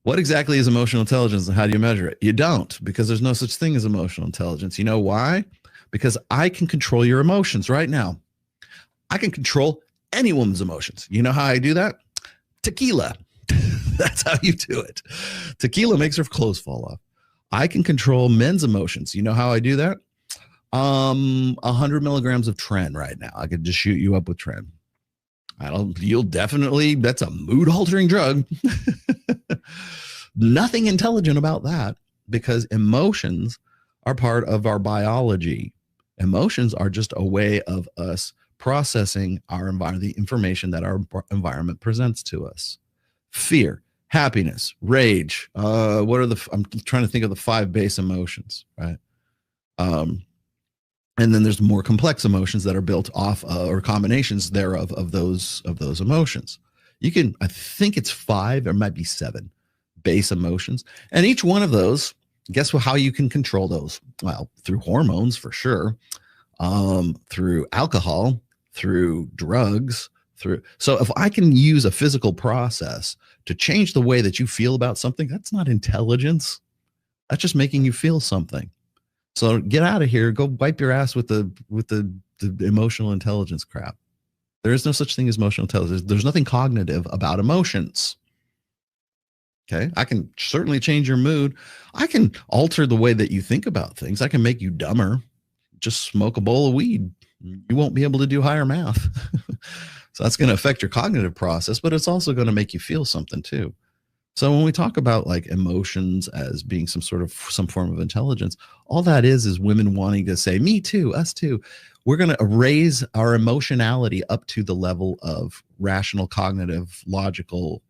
What exactly is emotional intelligence and how do you measure it? You don't, because there's no such thing as emotional intelligence. You know why? Because I can control your emotions right now. I can control any woman's emotions. You know how I do that? Tequila. That's how you do it. Tequila makes her clothes fall off. I can control men's emotions. You know how I do that? 100 milligrams of Tren right now. I could just shoot you up with Tren. You'll definitely, that's a mood altering drug. Nothing intelligent about that, because emotions are part of our biology. Emotions are just a way of us processing the information that our environment presents to us. Fear, happiness, rage. I'm trying to think of the 5 base emotions, right? And then there's more complex emotions that are built off or combinations thereof of those emotions. I think it's 5 or it might be 7 base emotions. And each one of those, guess how you can control those? Well, through hormones for sure, through alcohol, through drugs, so if I can use a physical process to change the way that you feel about something, that's not intelligence. That's just making you feel something. So get out of here. Go wipe your ass with the emotional intelligence crap. There is no such thing as emotional intelligence. There's nothing cognitive about emotions. Okay. I can certainly change your mood. I can alter the way that you think about things. I can make you dumber. Just smoke a bowl of weed. You won't be able to do higher math. So that's going to affect your cognitive process, but it's also going to make you feel something too. So when we talk about like emotions as being some form of intelligence, all that is women wanting to say, me too, us too. We're going to raise our emotionality up to the level of rational, cognitive, logical,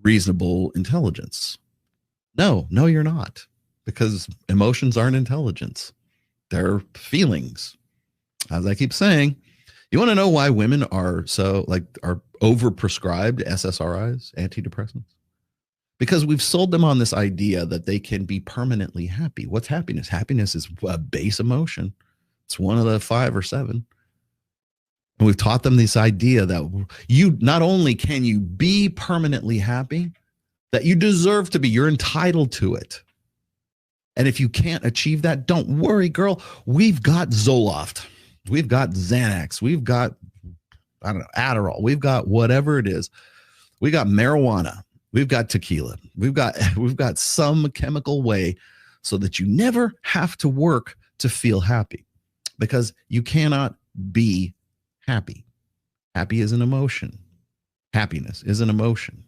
reasonable intelligence. No, you're not, because emotions aren't intelligence. They're feelings. As I keep saying, you want to know why women are overprescribed SSRIs, antidepressants? Because we've sold them on this idea that they can be permanently happy. What's happiness? Happiness is a base emotion. It's one of the 5 or 7. And we've taught them this idea that you not only can you be permanently happy, that you deserve to be, you're entitled to it. And if you can't achieve that, don't worry, girl. We've got Zoloft. We've got Xanax. We've got, I don't know, Adderall. We've got whatever it is. We got marijuana. We've got tequila. We've got some chemical way so that you never have to work to feel happy, because you cannot be happy. Happy is an emotion. Happiness is an emotion.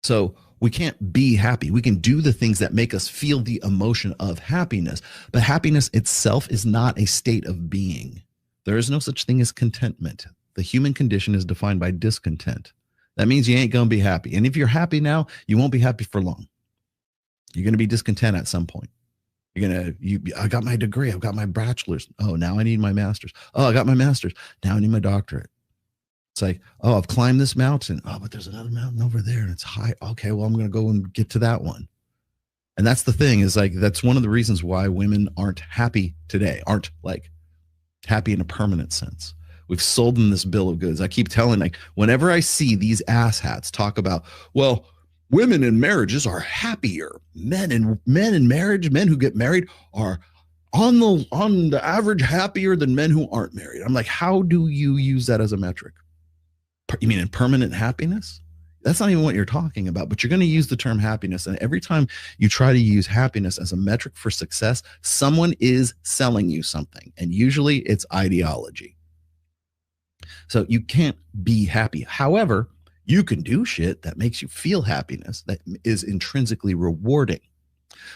So we can't be happy. We can do the things that make us feel the emotion of happiness, but happiness itself is not a state of being. There is no such thing as contentment. The human condition is defined by discontent. That means you ain't going to be happy. And if you're happy now, you won't be happy for long. You're going to be discontent at some point. I got my degree. I've got my bachelor's. Oh, now I need my master's. Oh, I got my master's. Now I need my doctorate. It's like, oh, I've climbed this mountain. Oh, but there's another mountain over there and it's high. Okay, well, I'm going to go and get to that one. And that's the thing, is like, that's one of the reasons why women aren't happy today, aren't like happy in a permanent sense. We've sold them this bill of goods. I keep telling, like, whenever I see these asshats talk about, well, women in marriages are happier. Men in marriage, men who get married are on the average happier than men who aren't married. I'm like, how do you use that as a metric? You mean in permanent happiness? That's not even what you're talking about, but you're going to use the term happiness. And every time you try to use happiness as a metric for success, someone is selling you something. And usually it's ideology. So you can't be happy. However, you can do shit that makes you feel happiness, that is intrinsically rewarding.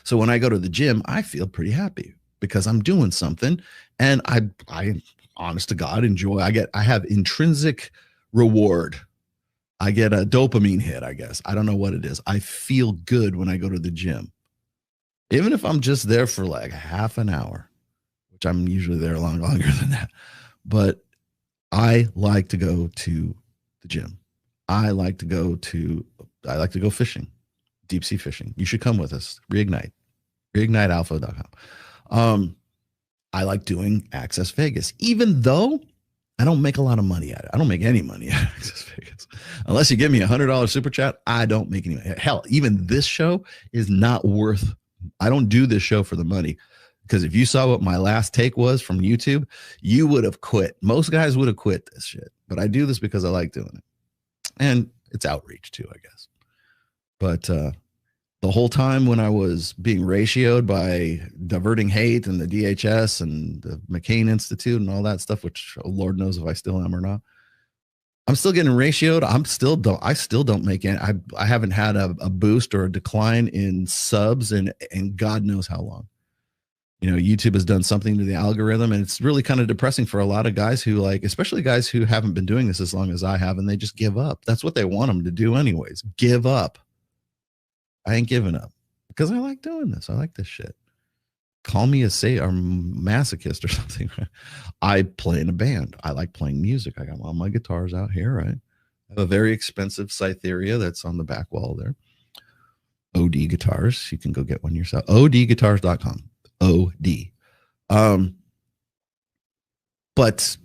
So when I go to the gym, I feel pretty happy because I'm doing something, and I honest to God, enjoy. I have intrinsic reward. I get a dopamine hit, I guess. I don't know what it is. I feel good when I go to the gym. Even if I'm just there for like half an hour, which I'm usually there a lot longer than that. But I like to go to the gym. I like to go fishing, deep sea fishing. You should come with us. Reignitealpha.com. I like doing Access Vegas, even though I don't make a lot of money at it. I don't make any money at Access Vegas. Unless you give me $100 super chat, I don't make any money. Hell, even this show is not worth, I don't do this show for the money. Because if you saw what my last take was from YouTube, you would have quit. Most guys would have quit this shit. But I do this because I like doing it. And it's outreach too, I guess. But the whole time when I was being ratioed by Diverting Hate and the DHS and the McCain Institute and all that stuff, which Lord knows if I still am or not, I'm still getting ratioed. I still don't make any. I haven't had a boost or a decline in subs and God knows how long. You know, YouTube has done something to the algorithm, and it's really kind of depressing for a lot of guys who, like, especially guys who haven't been doing this as long as I have, and they just give up. That's what they want them to do anyways. Give up. I ain't giving up because I like doing this. I like this shit. Call me a masochist or something. I play in a band. I like playing music. I got all my guitars out here, right? I have a very expensive Cytherea that's on the back wall there. OD Guitars. You can go get one yourself. odguitars.com. OD. But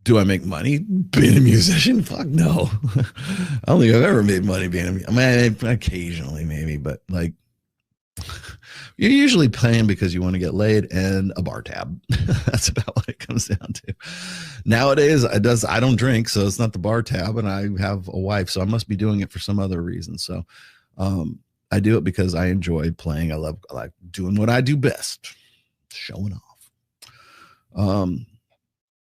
do I make money being a musician? Fuck no. I don't think I've ever made money being a musician. I mean, occasionally maybe, but like you're usually playing because you want to get laid and a bar tab. That's about what it comes down to. Nowadays, I don't drink, so it's not the bar tab, and I have a wife, so I must be doing it for some other reason. So I do it because I enjoy playing. I like doing what I do best, showing off.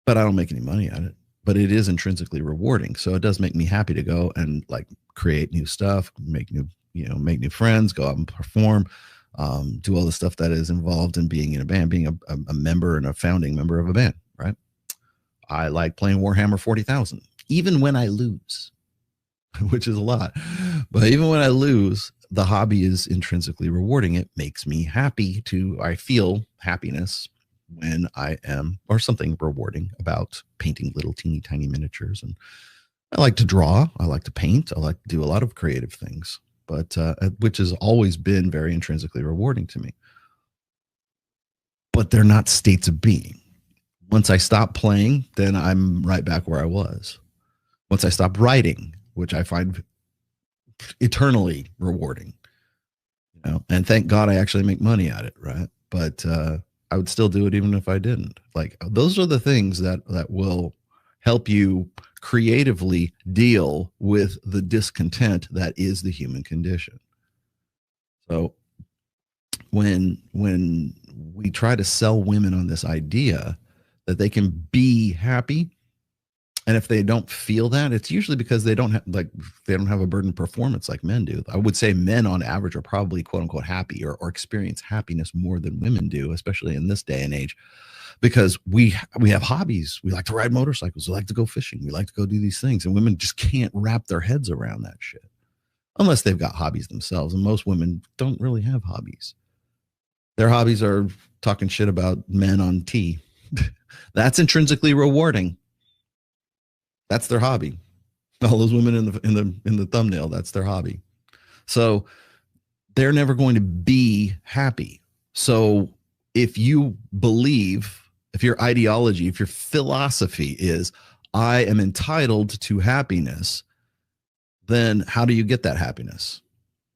But I don't make any money at it. But it is intrinsically rewarding, so it does make me happy to go and like create new stuff, make new friends, go out and perform, do all the stuff that is involved in being in a band, being a member and a founding member of a band. Right? I like playing Warhammer 40,000, even when I lose, which is a lot. But even when I lose, the hobby is intrinsically rewarding. It makes me happy I feel happiness when I am, or something rewarding about painting little teeny tiny miniatures. And I like to draw. I like to paint. I like to do a lot of creative things, but which has always been very intrinsically rewarding to me. But they're not states of being. Once I stop playing, then I'm right back where I was. Once I stop writing, which I find eternally rewarding, and thank God I actually make money at it, right? But I would still do it even if I didn't. Like, those are the things that will help you creatively deal with the discontent that is the human condition. So when we try to sell women on this idea that they can be happy, and if they don't feel that, it's usually because they don't have a burden performance like men do. I would say men on average are probably quote unquote happy or experience happiness more than women do, especially in this day and age, because we have hobbies. We like to ride motorcycles. We like to go fishing. We like to go do these things. And women just can't wrap their heads around that shit unless they've got hobbies themselves. And most women don't really have hobbies. Their hobbies are talking shit about men on T. That's intrinsically rewarding. That's their hobby. All those women in the thumbnail, that's their hobby. So they're never going to be happy. So if you believe, if your ideology, if your philosophy is, I am entitled to happiness, then how do you get that happiness?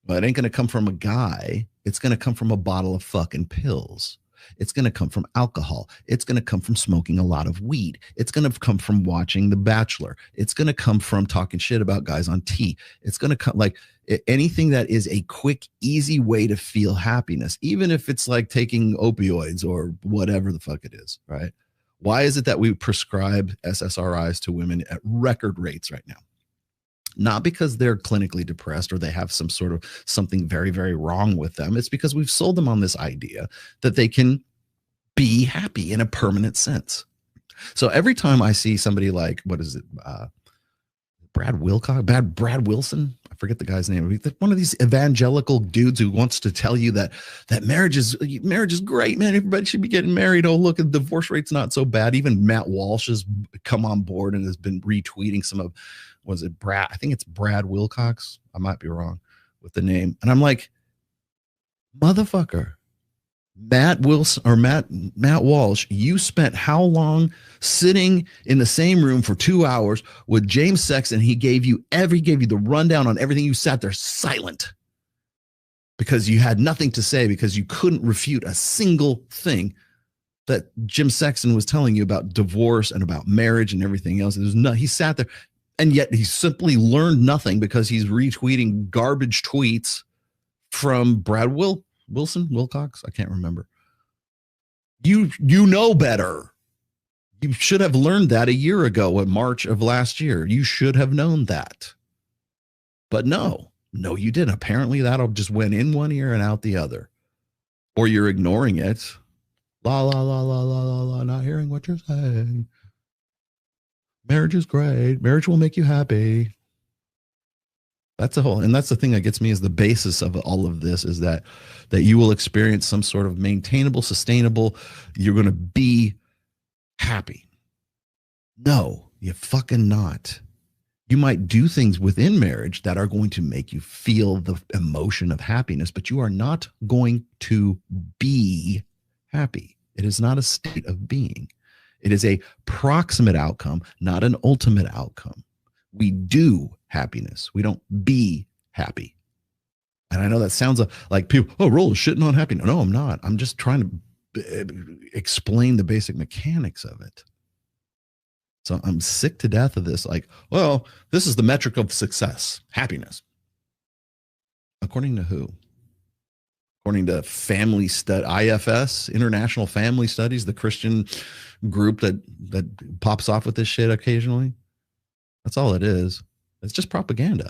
Well, it ain't going to come from a guy. It's going to come from a bottle of fucking pills. It's going to come from alcohol. It's going to come from smoking a lot of weed. It's going to come from watching The Bachelor. It's going to come from talking shit about guys on T. It's going to come like anything that is a quick, easy way to feel happiness, even if it's like taking opioids or whatever the fuck it is, right? Why is it that we prescribe SSRIs to women at record rates right now? Not because they're clinically depressed or they have some sort of something very, very wrong with them. It's because we've sold them on this idea that they can be happy in a permanent sense. So every time I see somebody like, what is it? Brad Wilson. I forget the guy's name. One of these evangelical dudes who wants to tell you that marriage is great, man. Everybody should be getting married. Oh, look, the divorce rate's not so bad. Even Matt Walsh has come on board and has been retweeting some of, was it Brad? I think it's Brad Wilcox. I might be wrong with the name. And I'm like, motherfucker, Matt Wilson or Matt Walsh, you spent how long sitting in the same room for 2 hours with James Sexton? He gave you the rundown on everything. You sat there silent because you had nothing to say, because you couldn't refute a single thing that Jim Sexton was telling you about divorce and about marriage and everything else. He sat there, and yet he simply learned nothing because he's retweeting garbage tweets from Brad Wilcox. I can't remember. You know better. You should have learned that a year ago in March of last year. You should have known that. But no, you didn't. Apparently that'll just went in one ear and out the other. Or you're ignoring it. La, la, la, la, la, la, la, not hearing what you're saying. Marriage is great. Marriage will make you happy. That's the thing that gets me, is the basis of all of this is that you will experience some sort of maintainable, sustainable, you're going to be happy. No, you fucking not. You might do things within marriage that are going to make you feel the emotion of happiness, but you are not going to be happy. It is not a state of being. It is a proximate outcome, not an ultimate outcome. We do happiness. We don't be happy. And I know that sounds like people, oh, Rollo's shitting on happiness. No, I'm not. I'm just trying to explain the basic mechanics of it. So I'm sick to death of this. Like, well, this is the metric of success, happiness. According to who? According to Family IFS, International Family Studies, the Christian group that pops off with this shit occasionally. That's all it is. It's just propaganda.